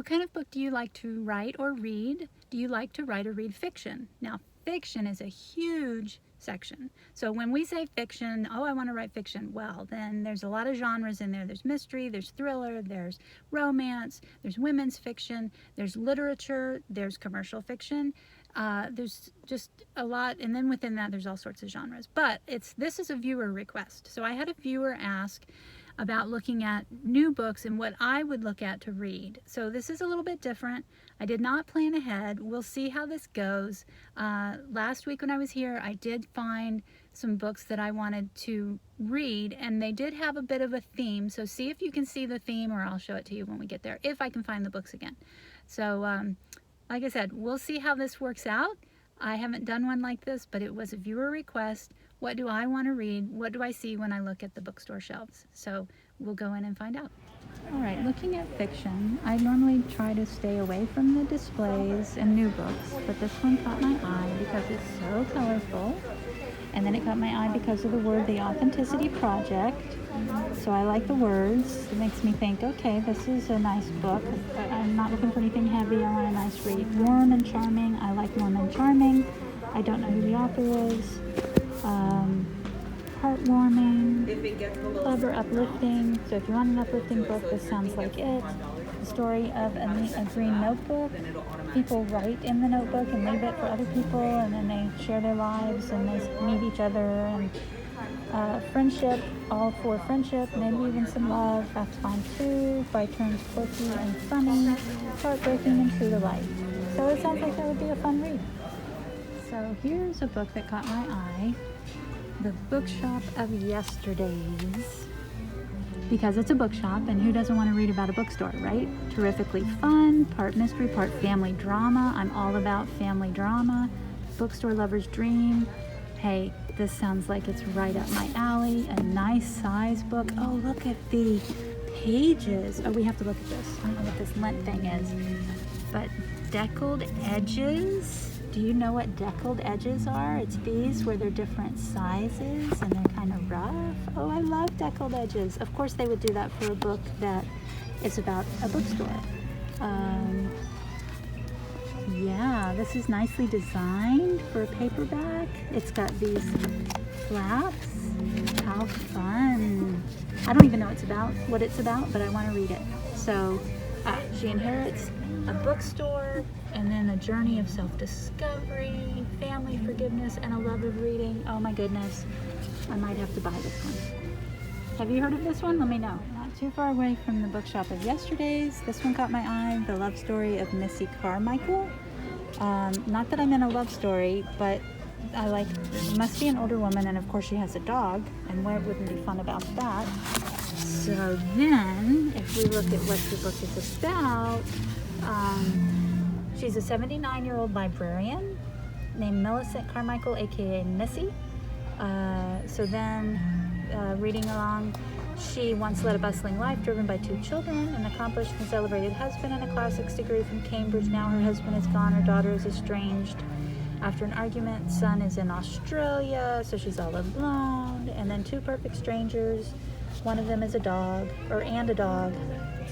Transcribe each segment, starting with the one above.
What kind of book do you like to write or read? Do you like to write or read fiction? Now, fiction is a huge section. So when we say fiction, oh, I want to write fiction, well, then there's a lot of genres in there. There's mystery, there's thriller, there's romance, there's women's fiction, there's literature, there's commercial fiction. There's just a lot, and then within that there's all sorts of genres. But this is a viewer request. So I had a viewer ask about looking at new books and what I would look at to read. So this is a little bit different. I did not plan ahead. We'll see how this goes. Last week when I was here, I did find some books that I wanted to read, and they did have a bit of a theme. So see if you can see the theme, or I'll show it to you when we get there, if I can find the books again. So like I said, we'll see how this works out. I haven't done one like this, but it was a viewer request. What do I want to read? What do I see when I look at the bookstore shelves? So we'll go in and find out. All right, looking at fiction, I normally try to stay away from the displays and new books, but this one caught my eye because it's so colorful. And then it caught my eye because of the word, The Authenticity Project. So I like the words. It makes me think, okay, this is a nice book. I'm not looking for anything heavy. I want a nice read. Warm and charming. I like warm and charming. I don't know who the author is. Heartwarming, clever, uplifting. So if you want an uplifting book, this sounds like it. The story of a green notebook. People write in the notebook and leave it for other people, and then they share their lives and they meet each other, and friendship, all for friendship, maybe even some love. That's fine too. By turns quirky and funny, heartbreaking and true to life. So it sounds like that would be a fun read. So here's a book that caught my eye, The Bookshop of Yesterdays. Because it's a bookshop, and who doesn't want to read about a bookstore, right? Terrifically fun, part mystery, part family drama. I'm all about family drama. Bookstore lover's dream. Hey, this sounds like it's right up my alley. A nice size book. Oh, look at the pages. Oh, we have to look at this. I don't know what this lint thing is. But deckled edges. Do you know what deckled edges are? It's these where they're different sizes and they're kind of rough. Oh, I love deckled edges. Of course they would do that for a book that is about a bookstore. Yeah, this is nicely designed for a paperback. It's got these flaps. How fun. I don't even know what it's about, but I want to read it. So she inherits a bookstore, and then a journey of self-discovery, family forgiveness, and a love of reading. Oh my goodness, I might have to buy this one. Have you heard of this one? Let me know. Not too far away from the Bookshop of Yesterdays. This one caught my eye, The Love Story of Missy Carmichael. Not that I'm in a love story, but I like, it must be an older woman, and of course she has a dog, and what wouldn't be fun about that? So then, if we look at what the book is about, she's a 79-year-old librarian named Millicent Carmichael, aka Missy. So then, reading along, she once led a bustling life driven by 2 children, an accomplished and celebrated husband, and a classics degree from Cambridge. Now her husband is gone, her daughter is estranged. After an argument, son is in Australia, so she's all alone. And then 2 perfect strangers, one of them is a dog,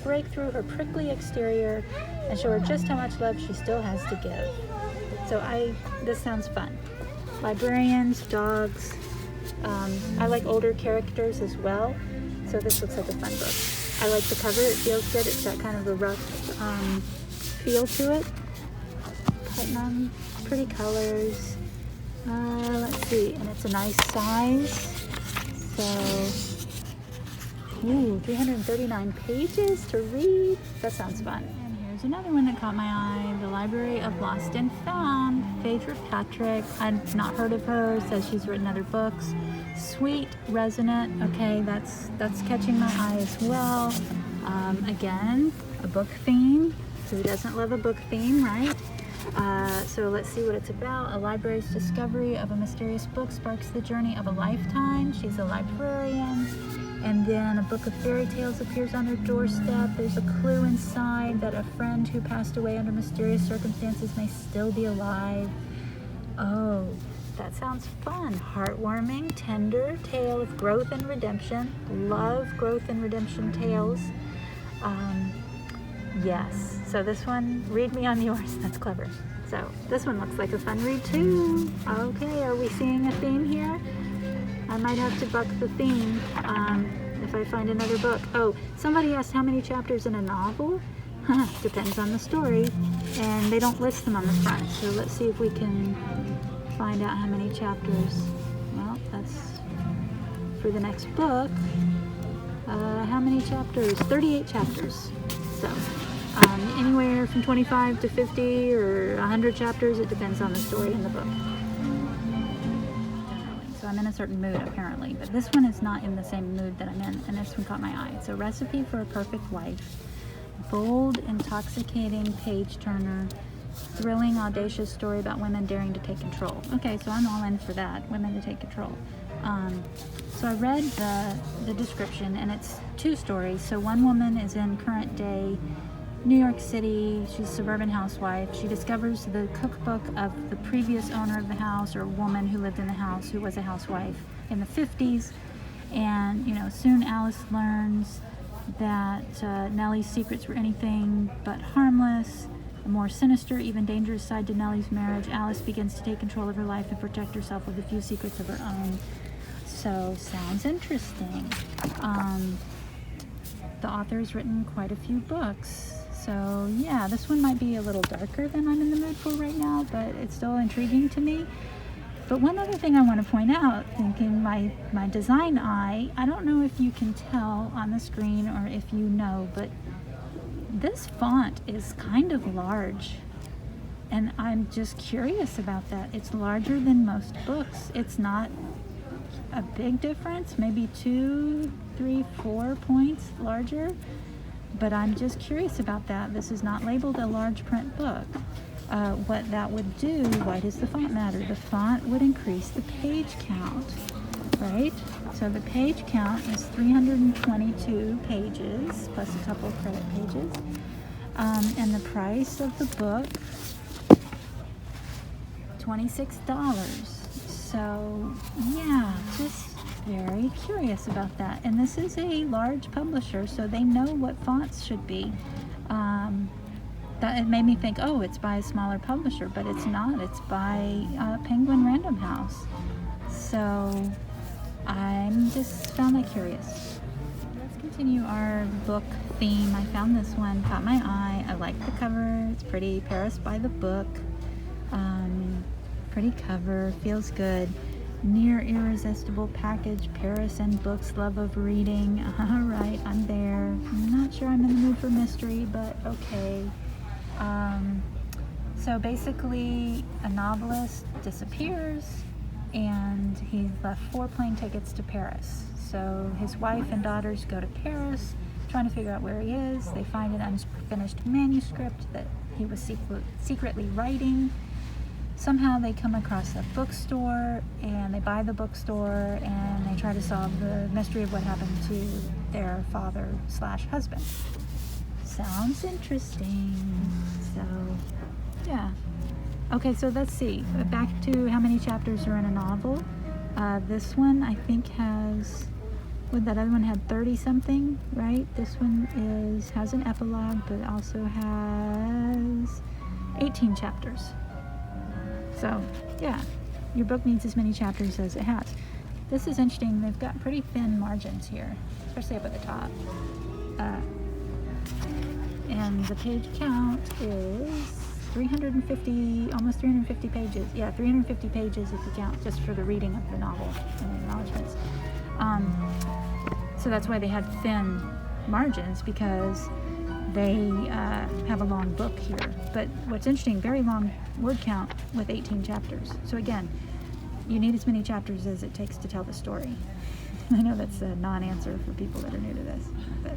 break through her prickly exterior and show her just how much love she still has to give. So this sounds fun. Librarians, dogs. I like older characters as well, so this looks like a fun book. I like the cover, it feels good. It's got kind of a rough feel to it. Putnam, pretty colors. Let's see, and it's a nice size. So, 339 pages to read. That sounds fun. And here's another one that caught my eye, The Library of Lost and Found, Phaedra Patrick. I've not heard of her, says she's written other books. Sweet, resonant, okay, that's catching my eye as well. Again, a book theme. Who doesn't love a book theme, right? So let's see what it's about. A library's discovery of a mysterious book sparks the journey of a lifetime. She's a librarian. And then a book of fairy tales appears on her doorstep. There's a clue inside that a friend who passed away under mysterious circumstances may still be alive. Oh, that sounds fun. Heartwarming, tender tale of growth and redemption. Love growth and redemption tales. Yes. So this one, read me on yours. That's clever. So this one looks like a fun read too. Okay, are we seeing a theme here? I might have to buck the theme if I find another book. Oh, somebody asked how many chapters in a novel. Depends on the story. And they don't list them on the front. So let's see if we can find out how many chapters. Well, that's for the next book. How many chapters? 38 chapters. So anywhere from 25 to 50 or 100 chapters. It depends on the story in the book. So I'm in a certain mood apparently, but this one is not in the same mood that I'm in, and this one caught my eye. It's a recipe for a perfect life. Bold, intoxicating page turner, thrilling, audacious story about women daring to take control. Okay, so I'm all in for that, women to take control. So I read the description, and it's two stories. So one woman is in current day New York City. She's a suburban housewife. She discovers the cookbook of the previous owner of the house, or woman who lived in the house, who was a housewife in the 50s. And, you know, soon Alice learns that Nellie's secrets were anything but harmless. A more sinister, even dangerous side to Nellie's marriage. Alice begins to take control of her life and protect herself with a few secrets of her own. So, sounds interesting. The author's written quite a few books. So, yeah, this one might be a little darker than I'm in the mood for right now, but it's still intriguing to me. But one other thing I want to point out, thinking my design eye, I don't know if you can tell on the screen or if you know, but this font is kind of large. And I'm just curious about that. It's larger than most books. It's not a big difference, maybe 2, 3, 4 points larger. But I'm just curious about that. This is not labeled a large print book. What that would do, why does the font matter? The font would increase the page count, right? So the page count is 322 pages, plus a couple of credit pages. And the price of the book, $26. So, yeah, just very curious about that. And this is a large publisher, so they know what fonts should be. That it made me think, oh, it's by a smaller publisher, but it's not. It's by Penguin Random House. So I'm just found that curious. Let's continue our book theme. I found this one, caught my eye. I like the cover. It's pretty. Paris by the Book. Pretty cover. Feels good. Near irresistible package, Paris and books, love of reading. All right, I'm there. I'm not sure I'm in the mood for mystery, but okay. So basically, a novelist disappears, and he's left 4 plane tickets to Paris. So his wife and daughters go to Paris, trying to figure out where he is. They find an unfinished manuscript that he was secretly writing. Somehow they come across a bookstore, and they buy the bookstore, and they try to solve the mystery of what happened to their father/husband. Sounds interesting. So, yeah. Okay, so let's see. Back to how many chapters are in a novel. This one, I think, has... Would that other one had 30-something, right? This one has an epilogue, but also has 18 chapters. So, yeah, your book needs as many chapters as it has. This is interesting. They've got pretty thin margins here, especially up at the top. And the page count is 350, almost 350 pages. Yeah, 350 pages if you count just for the reading of the novel and the acknowledgments. So that's why they had thin margins, because they have a long book here. But what's interesting, very long word count with 18 chapters. So again, you need as many chapters as it takes to tell the story. I know that's a non-answer for people that are new to this. But,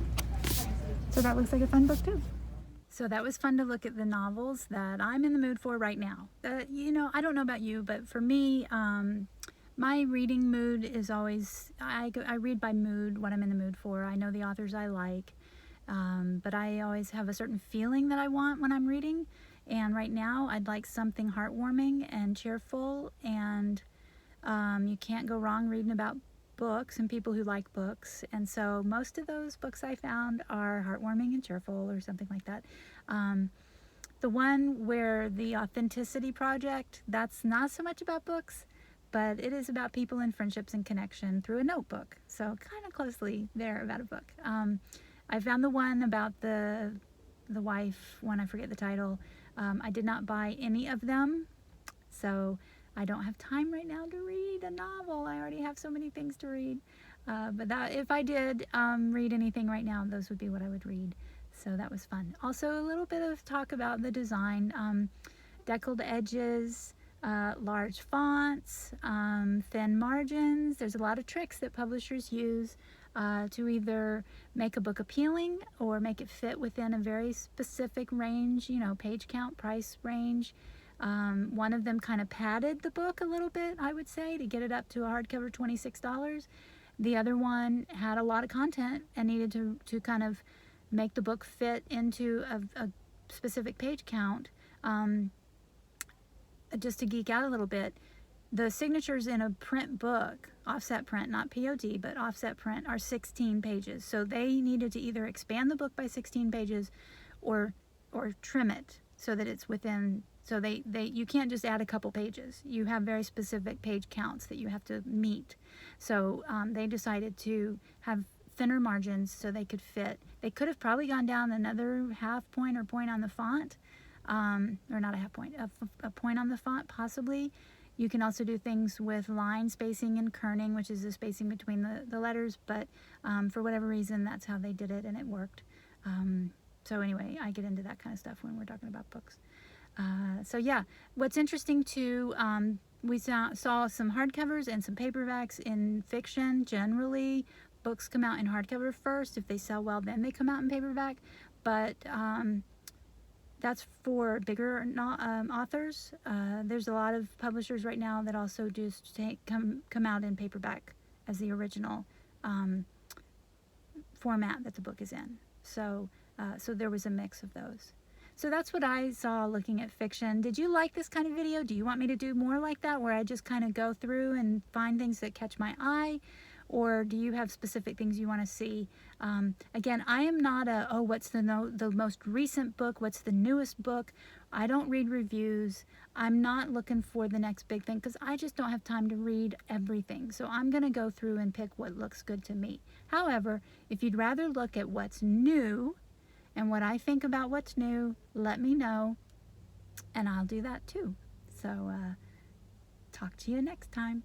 so that looks like a fun book too. So that was fun to look at the novels that I'm in the mood for right now. You know, I don't know about you, but for me, my reading mood is always, I read by mood, what I'm in the mood for. I know the authors I like. But I always have a certain feeling that I want when I'm reading, and right now I'd like something heartwarming and cheerful, and you can't go wrong reading about books and people who like books, and so most of those books I found are heartwarming and cheerful or something like that. The one where the Authenticity Project, that's not so much about books, but it is about people and friendships and connection through a notebook. So kind of closely there about a book. I found the one about the wife one, I forget the title. I did not buy any of them, so I don't have time right now to read a novel. I already have so many things to read. But that, if I did read anything right now, those would be what I would read. So that was fun. Also a little bit of talk about the design. Deckled edges, large fonts, thin margins. There's a lot of tricks that publishers use to either make a book appealing or make it fit within a very specific range, you know, page count, price range. One of them kind of padded the book a little bit, I would say, to get it up to a hardcover $26. The other one had a lot of content and needed to kind of make the book fit into a specific page count. Just to geek out a little bit, the signatures in a print book, offset print, not POD, but offset print, are 16 pages. So they needed to either expand the book by 16 pages or trim it so that it's within, so you can't just add a couple pages. You have very specific page counts that you have to meet. So they decided to have thinner margins so they could fit. They could have probably gone down another half point or point on the font, or not a half point, a point on the font possibly. You can also do things with line spacing and kerning, which is the spacing between the letters, but for whatever reason, that's how they did it, and it worked. So anyway, I get into that kind of stuff when we're talking about books. So yeah, what's interesting too, we saw some hardcovers and some paperbacks in fiction. Generally, books come out in hardcover first. If they sell well, then they come out in paperback. But that's for bigger authors. There's a lot of publishers right now that also just come out in paperback as the original format that the book is in. So there was a mix of those. So that's what I saw looking at fiction. Did you like this kind of video? Do you want me to do more like that, where I just kind of go through and find things that catch my eye? Or do you have specific things you want to see? Again, I am not what's the most recent book, what's the newest book? I don't read reviews. I'm not looking for the next big thing because I just don't have time to read everything. So I'm going to go through and pick what looks good to me. However, if you'd rather look at what's new and what I think about what's new, let me know, and I'll do that too. So talk to you next time.